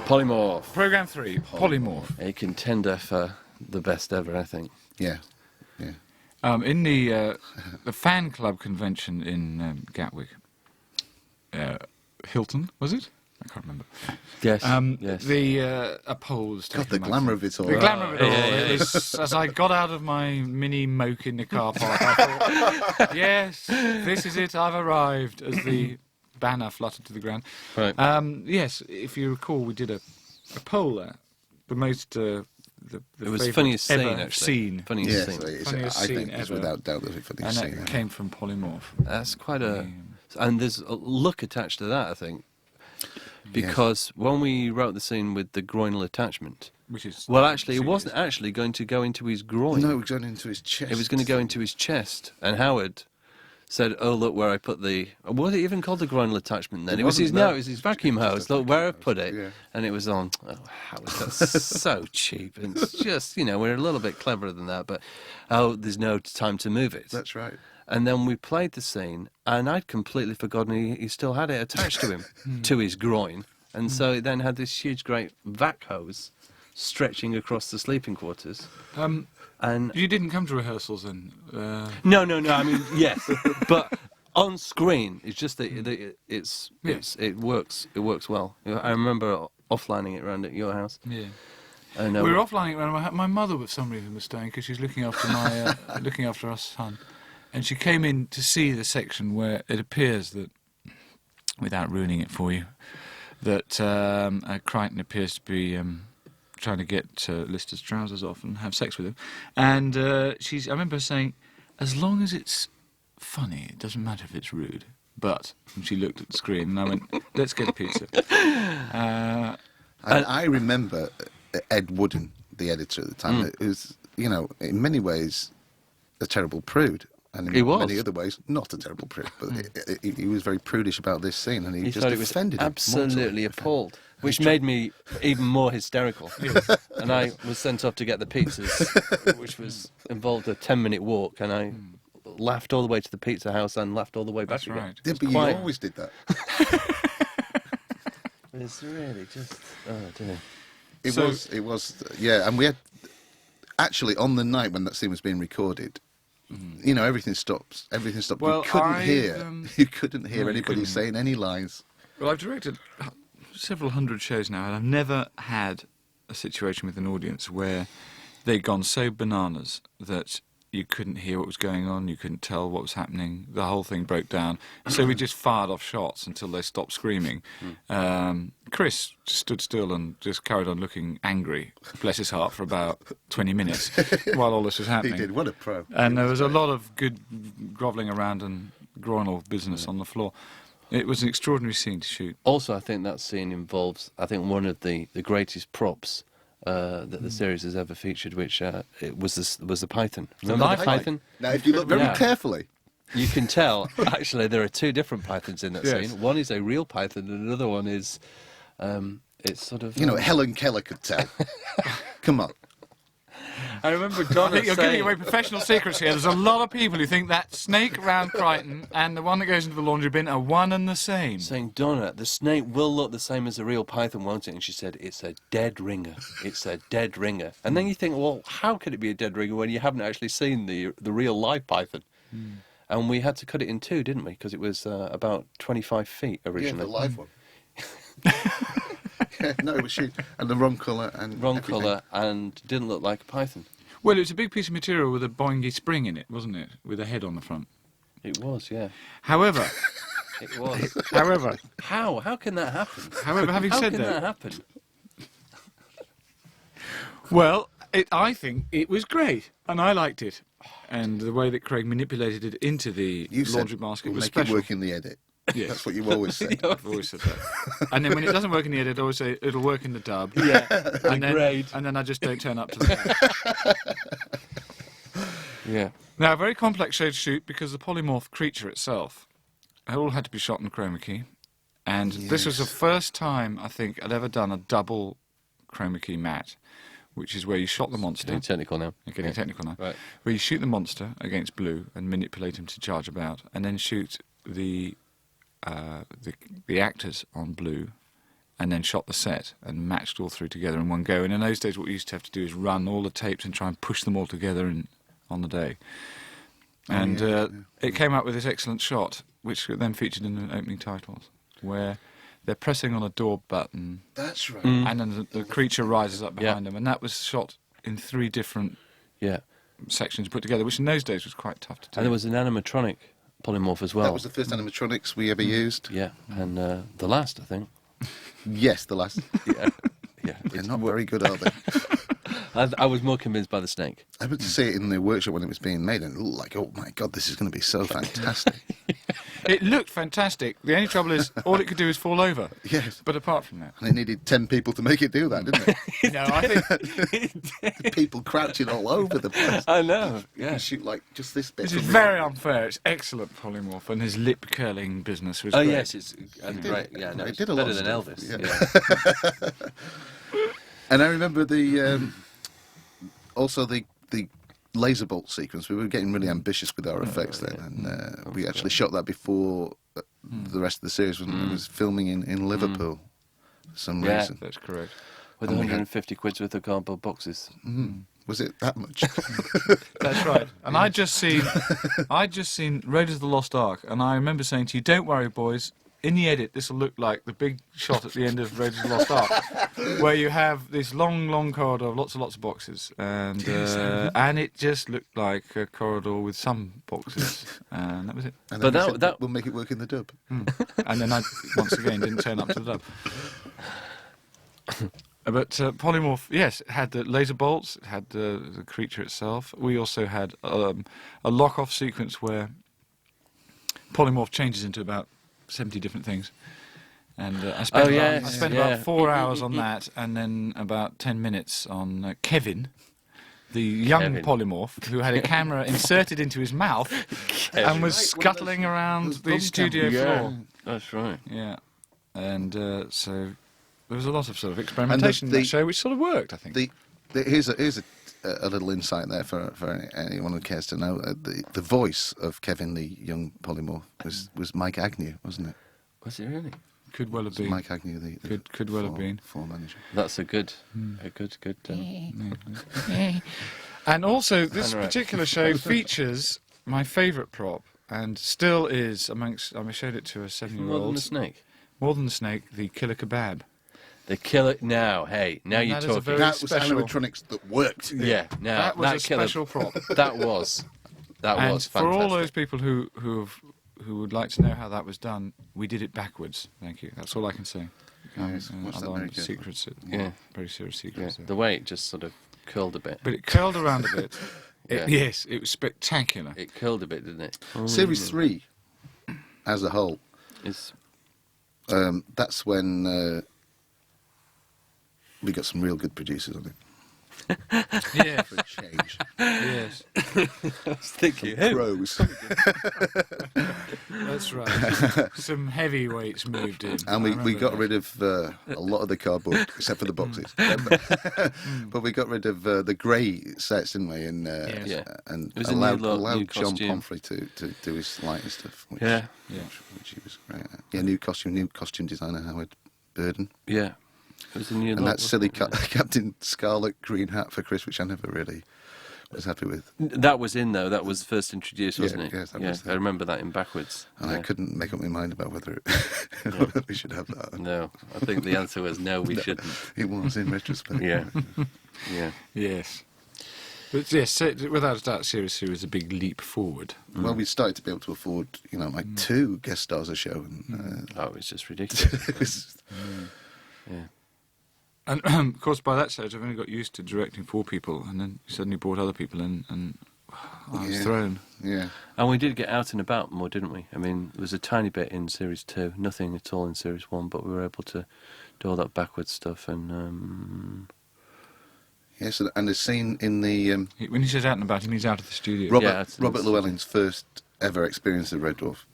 Polymorph. Programme 3, Polymorph. A contender for the best ever, I think. Yeah. In the fan club convention in Gatwick, Hilton, was it? I can't remember. Yes. Yes. A poll was taken. God, the glamour of it all. The glamour of it all. It was, as I got out of my mini moke in the car park, I thought, yes, this is it, I've arrived, as the banner fluttered to the ground. Right. Yes, if you recall, we did a poll there. The most... it was the funniest scene, ever actually. Scene. Funniest Yes, scene. Funniest I scene think it's ever. without doubt the funniest And scene. that came from Polymorph. That's quite a... And there's a look attached to that, I think. Because when we wrote the scene with the groinal attachment... Which is... Well, actually, it wasn't actually going to go into his groin. No, it was going into his chest. It was going to go into his chest. And Howard said, oh, look where I put the... Was it even called the groinal attachment then? It was his vacuum hose. Look where I've put it. Yeah. And it was on... Oh, Howard, that's so cheap. And it's just, we're a little bit cleverer than that, but, oh, there's no time to move it. That's right. And then we played the scene, and I'd completely forgotten he still had it attached to him, to his groin. And so it then had this huge, great vac hose stretching across the sleeping quarters. And you didn't come to rehearsals then? No. I mean, yes, but on screen, it's just that it works. It works well. I remember offlining it around at your house. Yeah. And, We were offlining it around. My mother, for some reason, was staying because she's looking after looking after our son, and she came in to see the section where it appears that, without ruining it for you, that Crichton appears to be trying to get Lister's trousers off and have sex with him. And I remember saying, as long as it's funny, it doesn't matter if it's rude. But, and she looked at the screen and I went, let's get a pizza. And I remember Ed Wooden, the editor at the time, who was, in many ways, a terrible prude. And in many other ways, not a terrible prude, but he was very prudish about this scene, and he just defended it. Absolutely appalled, which made me even more hysterical. And I was sent off to get the pizzas, which involved a 10-minute walk, and I laughed all the way to the pizza house and laughed all the way back. That's right. Yeah, but you always did that. It's really just... Oh, dear. It was, yeah, and we had... Actually, on the night when that scene was being recorded... everything stopped. Well, you couldn't hear anybody saying any lines. Well, I've directed several hundred shows now, and I've never had a situation with an audience where they'd gone so bananas that you couldn't hear what was going on, you couldn't tell what was happening, the whole thing broke down. So we just fired off shots until they stopped screaming. Chris stood still and just carried on looking angry, bless his heart, for about 20 minutes while all this was happening. He did, what a pro. And there was a lot of good grovelling around and groinal business on the floor. It was an extraordinary scene to shoot. Also, I think that scene involves, one of the greatest props that the series has ever featured, which it was the python. Remember the python? Now, if you look very carefully... You can tell, actually, there are two different pythons in that scene. One is a real python, and another one is... it's sort of... Helen Keller could tell. Come on. I remember Donna I think you're saying... giving away professional secrets here. There's a lot of people who think that snake round Crichton and the one that goes into the laundry bin are one and the same. Saying, Donna, the snake will look the same as a real python, won't it? And she said, it's a dead ringer. It's a dead ringer. And then you think, well, how could it be a dead ringer when you haven't actually seen the real live python? And we had to cut it in two, didn't we? Because it was about 25 feet originally. Yeah, the live one. No, it was shoot. And the wrong colour and Wrong everything. colour and didn't look like a python. Well, it was a big piece of material with a boingy spring in it, wasn't it? With a head on the front. It was, yeah. However... It was. However... How? How can that happen? However, having How said can that... that happen? Well, I think it was great, and I liked it. And the way that Craig manipulated it into the laundry basket we'll was make special. it work in the edit. Yes. That's what you always say. I've always said that. And then when it doesn't work in the edit, I always say it'll work in the dub. Yeah, and then I just don't turn up to the dub. Yeah. Now, a very complex show to shoot because the polymorph creature itself, it all had to be shot in chroma key. And this was the first time, I think, I'd ever done a double chroma key matte, which is where you shot the monster. Getting technical now. You're getting technical now. Right. Where you shoot the monster against blue and manipulate him to charge about, and then shoot the actors on blue and then shot the set and matched all through together in one go. And in those days, what we used to have to do is run all the tapes and try and push them all together on the day. And it came out with this excellent shot, which then featured in the opening titles, where they're pressing on a door button. That's right. And then the creature rises up behind them. And that was shot in 3 different sections put together, which in those days was quite tough to do. And there was an animatronic polymorph as well. That was the first animatronics we ever used. Yeah, and the last, I think. Yes, the last. Yeah. They're not very good, are they? I was more convinced by the snake. I went to see it in the workshop when it was being made, and it looked like, oh my God, this is going to be so fantastic. It looked fantastic. The only trouble is, all it could do is fall over. Yes. But apart from that... And it needed 10 people to make it do that, didn't it? No, I think... People crouching all over the place. I know, yeah. And shoot like just this bit. This is very unfair. It's excellent polymorph, and his lip-curling business was great. Yes, it's great. Yeah, no, It it's did a better lot than of Elvis. stuff, And I remember also the laser bolt sequence. We were getting really ambitious with our effects then, and we actually shot that before the rest of the series when it was filming in Liverpool for some reason. That's correct. With 150 quid's worth of cardboard boxes. Was it that much? That's right. And I'd just seen Raiders of the Lost Ark, and I remember saying to you, "Don't worry, boys. In the edit, this will look like the big shot at the end of Raiders of the Lost Ark, where you have this long corridor of lots of boxes, and it just looked like a corridor with some boxes, and that was it. And But then that we'll make it work in the dub. And then I once again didn't turn up to the dub. But Polymorph, yes, it had the laser bolts, it had the creature itself. We also had a lock-off sequence where Polymorph changes into about 70 different things. And I spent about 4 hours on that, and then about 10 minutes on Kevin, the young polymorph, who had a camera inserted into his mouth and was scuttling around the studio floor. That's right. Yeah. And so there was a lot of sort of experimentation in that show, which sort of worked, I think. Here's a little insight there for anyone who cares to know. The voice of Kevin, the young polymorph, was Mike Agnew, wasn't it? Was it really? Could well have been. Mike Agnew, the could well have been floor manager. That's a good. And also, this particular show features my favourite prop, and still is amongst. I showed it to a 7-year-old. More than the snake. More than the snake, the killer kebab. The killer. Now, hey, now you're that is a talking. very That was special animatronics that worked. Yeah, now That was a killer, special prop. That was And fantastic. for all those people who would like to know how that was done, we did it backwards. Thank you. That's all I can say. Yes, watch that very carefully. Secrets. Yeah. Very serious Yeah, secrets. the way it just sort of curled a bit. But it curled around a bit. Yeah. Yes, it was spectacular. It curled a bit, didn't it? Series 3, as a whole, It's that's when we got some real good producers on it. Yeah. For a change. Yes. thinking. Pros. That's right. Some heavyweights moved in. And we got rid of a lot of the cardboard, except for the boxes. But we got rid of the grey sets, didn't we? And, Yeah. and It was a new look, new allowed John costume. Pomfrey to do his lighting stuff. Which, Yeah. Which he was great at. Yeah, new costume designer, Howard Burden. Yeah. It was a new And look, that silly wasn't it? Captain Scarlet green hat for Chris, which I never really was happy with. That was in though. That was first introduced, wasn't Yeah, it? yes, that was I remember that in backwards. And I couldn't make up my mind about whether we should have that. No, I think the answer was no. We shouldn't. It was in retrospect. Yeah. Yeah. Yes. But yes, without a doubt, Series 2 was a big leap forward. Well, we started to be able to afford, like 2 guest stars a show. And, Oh, it's just ridiculous. it was, Yeah. And of course, by that stage, I've only got used to directing 4 people, and then you suddenly brought other people in, and I was thrown. yeah. And we did get out and about more, didn't we? I mean, there was a tiny bit in Series 2, nothing at all in Series 1, but we were able to do all that backwards stuff. And Yes, and the scene in the When he says out and about, he means out of the studio. Robert Llewellyn's first ever experience of Red Dwarf,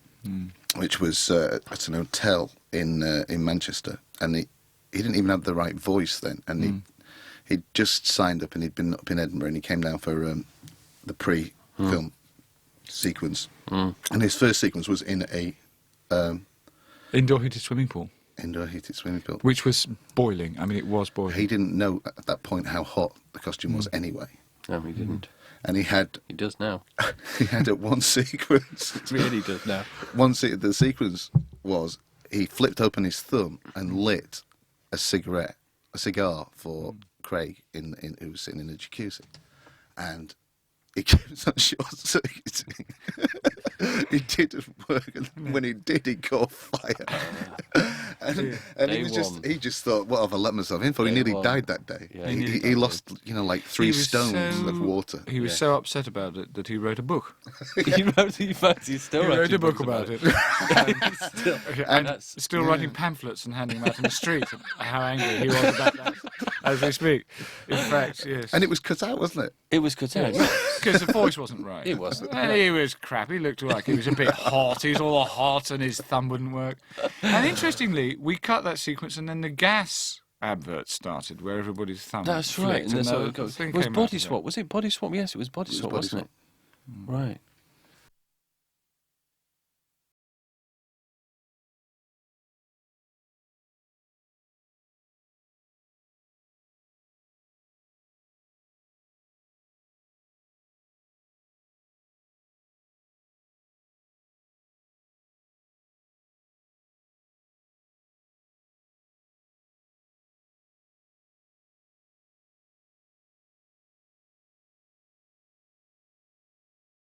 which was at an hotel in Manchester, and he didn't even have the right voice then, and he'd just signed up, and he'd been up in Edinburgh, and he came down for the pre-film sequence, and his first sequence was in a Indoor heated swimming pool. indoor heated swimming pool. Which was boiling. I mean, it was boiling. He didn't know at that point how hot the costume was anyway. No, he didn't. And he does now. he had at one sequence. Really does now. The sequence was he flipped open his thumb and lit a cigar for Craig who was sitting in a jacuzzi, and it kept on short circuiting. It didn't work, and when it did, it caught fire. And he just thought, what have I let myself in for? He nearly died that day. Yeah, he lost, like 3 stones of water. He was so upset about it that he wrote a book. He wrote a book about it. And still writing pamphlets and handing them out in the street. How angry he was about that as we speak. In fact, yes. And it was cut out, wasn't it? It was cut out. Because the voice wasn't right. It wasn't. And he was crap. He looked like he was a bit hot. He was all hot and his thumb wouldn't work. And interestingly, we cut that sequence and then the gas advert started where everybody's thumb That's right. flicked, And and it was Body Swap. Was it Body Swap? Yes, it was Body Swap, wasn't it? Right.